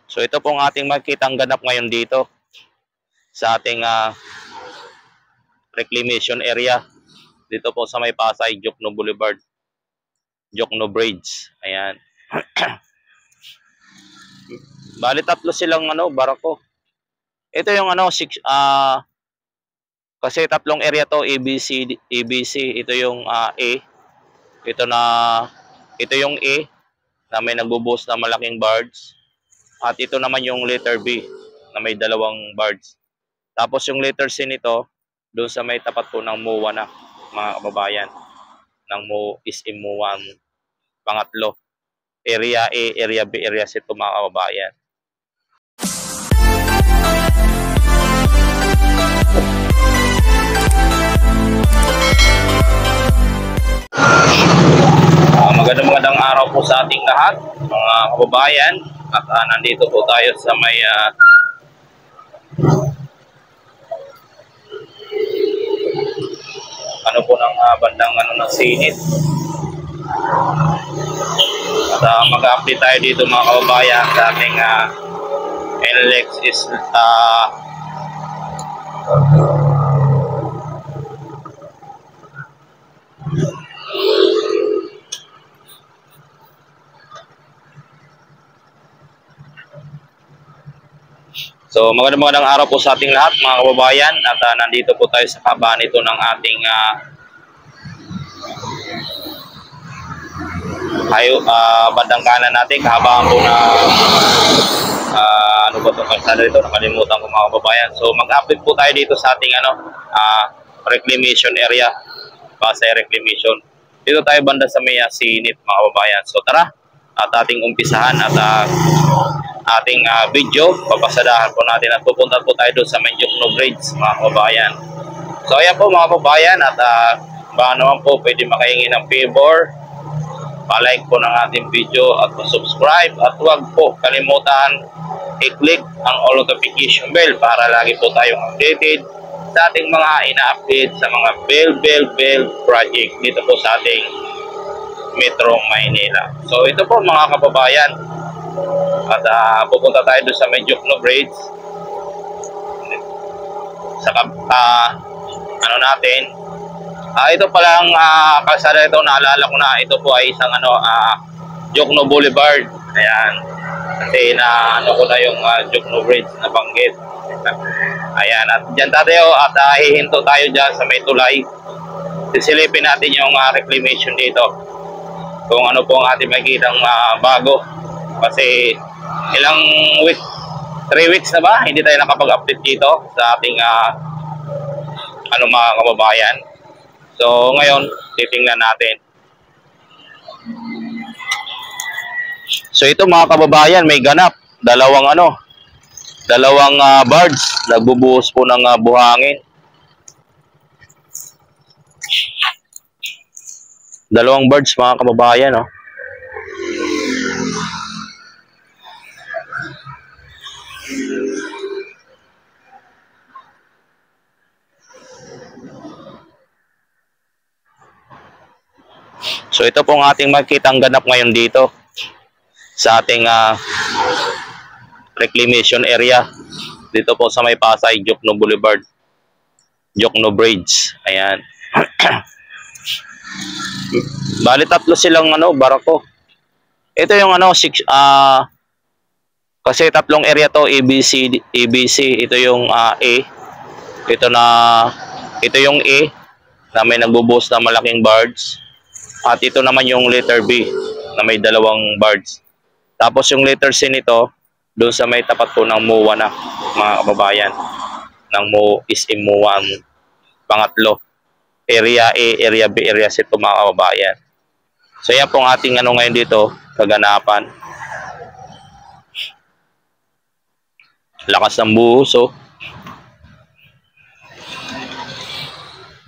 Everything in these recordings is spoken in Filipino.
So ito pong ating makikitang ganap ngayon dito sa ating reclamation area. Dito po sa may Pasay, Jokno Boulevard, Jokno Bridge. Ayan. Bali tatlo silang barako. Ito yung kasi tatlong area to, ABC, ABC. Ito yung A. Ito yung A na may nagbubuhos na malaking barge. At ito naman yung letter B na may dalawang barge. Tapos yung letter C nito, doon sa may tapat po ng MOA na, mga kababayan. Ng MOA ang pangatlo. Area A, Area B, Area C ito, mga kababayan. Magandang araw po sa ating lahat, mga kababayan. At nandito po tayo sa may bandang ng Sinit. At mag-update tayo dito, mga kababayan, sa ating NLEX is So magandang araw po sa ating lahat, mga kababayan. At nandito po tayo sa kabaan ito ng ating bandang kanan natin, kahabaan po na ano ba ito, kalsada dito, nakalimutan ko, mga kababayan. So mag-update po tayo dito sa ating reclamation area, Pasay Reclamation. Dito tayo banda sa may Sinit, mga kababayan. So tara, at ating umpisahan at ating video. Papasadahan po natin at pupunta po tayo doon sa may Jokno Bridge, mga kababayan. So ayan po, mga kababayan, at baka naman po pwede makahingi ng favor, pa-like po ng ating video at pa-subscribe, at huwag po kalimutan i-click ang all notification bell para lagi po tayong updated sa ating mga ina-update sa mga bell project dito po sa ating Metro Maynila. So ito po, mga kababayan, at pupunta tayo doon sa may Jokno Bridge sa natin. Ito palang kalsada ito, naalala ko na ito po ay isang Jokno Boulevard. Ayan, kasi ko na yung Jokno Bridge na banggit. Ayan, at dyan tayo at hihinto tayo dyan sa may tulay. Sisilipin natin yung reclamation dito, kung ano po ang ating makikitang bago. Kasi ilang 3 weeks na ba hindi tayo nakapag-update dito sa ating mga kababayan. So ngayon titingnan natin. So ito, mga kababayan, may ganap, dalawang barge nagbubuhos po ng buhangin. Dalawang barge, mga kababayan, oh. So ito po ang ating makikitang ganap ngayon dito sa ating reclamation area. Dito po sa may Pasay, Jokno Boulevard, Jokno Bridge. Ayan. Bali tatlo silang barako. Ito yung kasi tatlong area to, ABC, ABC. Ito yung A. Ito yung A na may nagbubuhos na malaking barge. At ito naman yung letter B na may dalawang barge. Tapos yung letter C nito, doon sa may tapat po ng MOA na, mga kababayan. Ng MOA ang pangatlo. Area A, Area B, Area C ito, mga kababayan. So yan pong ating ngayon dito, kaganapan. Lakas ng buhos, oh.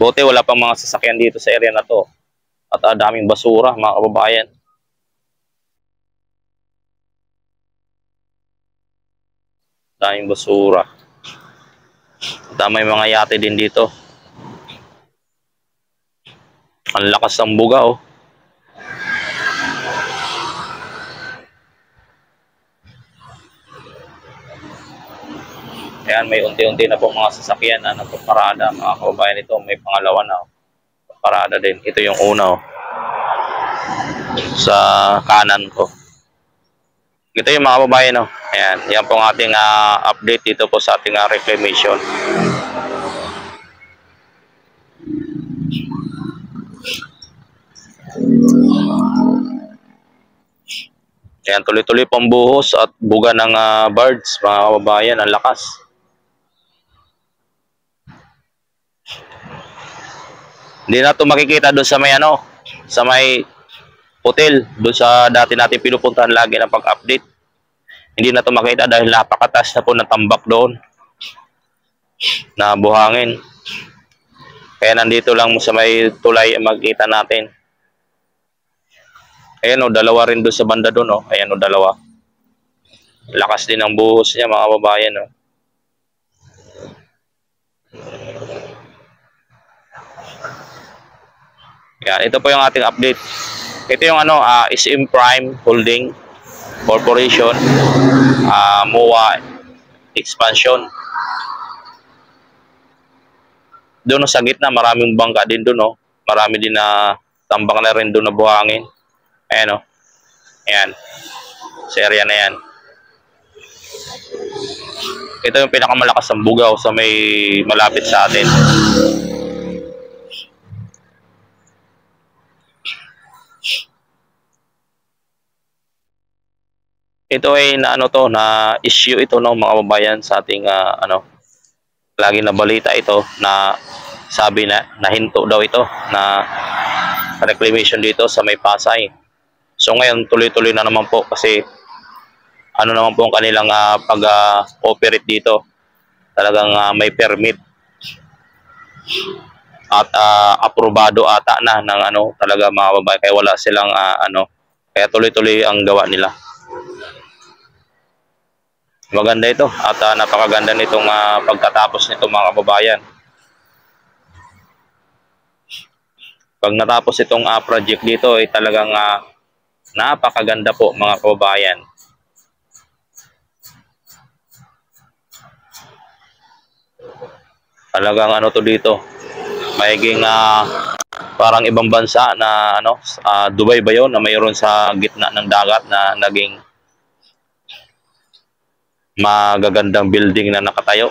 Buti wala pang mga sasakyan dito sa area na to. At daming basura, mga kababayan. Daming basura. At may mga yate din dito. Ang lakas ng buga, oh. Ayan, may unti-unti na po mga sasakyan na nagpaparada mga kababayan. Ito may pangalawa na parada din. Ito yung una sa kanan ko. Ito yung mga kababayan. Ayan, yan po ang ating update dito po sa ating reclamation. Ayan, tuloy-tuloy pang buhos at buga ng birds, mga kababayan, ang lakas. Hindi na ito makikita doon sa may sa may hotel, doon sa dati natin pinupuntahan lagi ng pag-update. Hindi na ito makita dahil napakataas na po ng tambak doon na buhangin. Kaya nandito lang sa may tulay magkita natin. Ayan dalawa rin doon sa banda doon Ayan dalawa. Lakas din ang buhos niya mga kababayan Yan, ito po yung ating update. Ito yung SM Prime Holding Corporation, MOA Expansion. Doon sa gitna maraming bangka din doon Marami din na tambak na rin doon na buhangin. Ayan Ayan. Sa area na yan. Ito yung pinakamalakas ang bugaw sa may malapit sa atin. Ito ay na issue ito mga kababayan sa ating lagi na balita ito na sabi na nahinto daw ito na reclamation dito sa may Pasay. So ngayon tuloy-tuloy na naman po kasi naman po ang kanilang pag-operate dito. Talagang may permit at aprobado ata na ng talaga mga babae, kaya wala silang kaya tuloy-tuloy ang gawa nila. Maganda ito at napakaganda nitong pagkatapos nito mga kababayan. Pag natapos itong project dito ay talagang napakaganda po mga kababayan. Talagang to dito. Mayiging parang ibang bansa na Dubai ba yun na mayroon sa gitna ng dagat na naging magagandang building na nakatayo.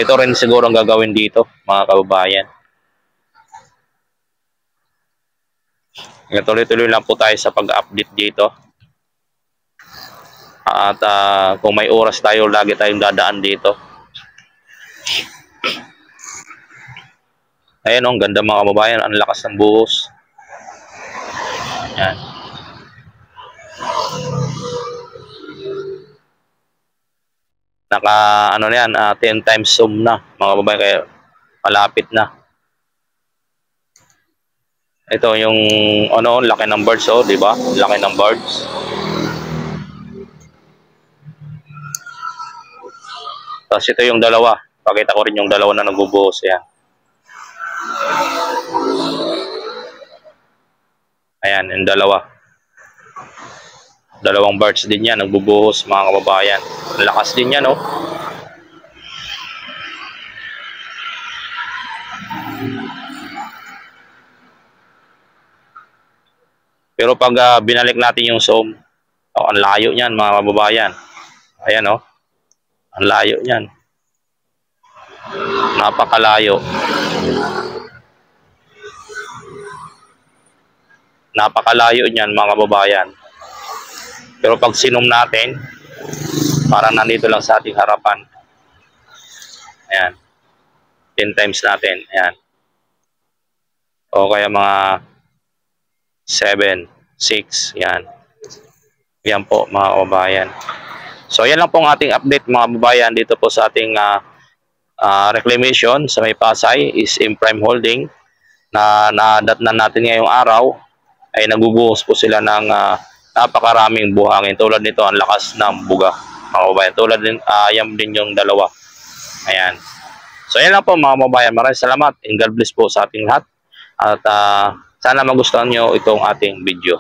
Ito rin siguro ang gagawin dito mga kababayan. Tuloy-tuloy lang po tayo sa pag-update dito. At kung may oras tayo, lagi tayong dadaan dito. Ayan ang ganda mga kababayan, ang lakas ng buhos. Yan. Naka na yan, 10 times zoom na mga kababayan, kaya malapit na. Ito yung laki ng birds di ba? Laki ng birds. Tapos ito yung dalawa. Pakita ko rin yung dalawa na nagbubuhos yan. Ayan, yung dalawa. Dalawang birds din yan, nagbubuhos mga kababayan. Lakas din yan Pero pag binalik natin yung zoom, ang layo niyan mga kababayan. Ayan ang layo niyan. Napakalayo. Napakalayo niyan mga kababayan. Pero pag sinom natin, parang nandito lang sa ating harapan. Ayan. 10 times natin. Ayan. O kaya mga 7, 6, yan. Yan po mga kababayan. So yan lang po ang ating update mga kababayan dito po sa ating reclamation sa may Pasay is in Prime Holding na nadatnan natin ngayong araw ay nagbubuhos po sila ng napakaraming buhangin. Tulad nito ang lakas ng buga mga kababayan. Tulad din, yan din yung dalawa. Ayan. So yan lang po mga kababayan. Maraming salamat and God bless po sa ating lahat. At sana magustuhan nyo itong ating video.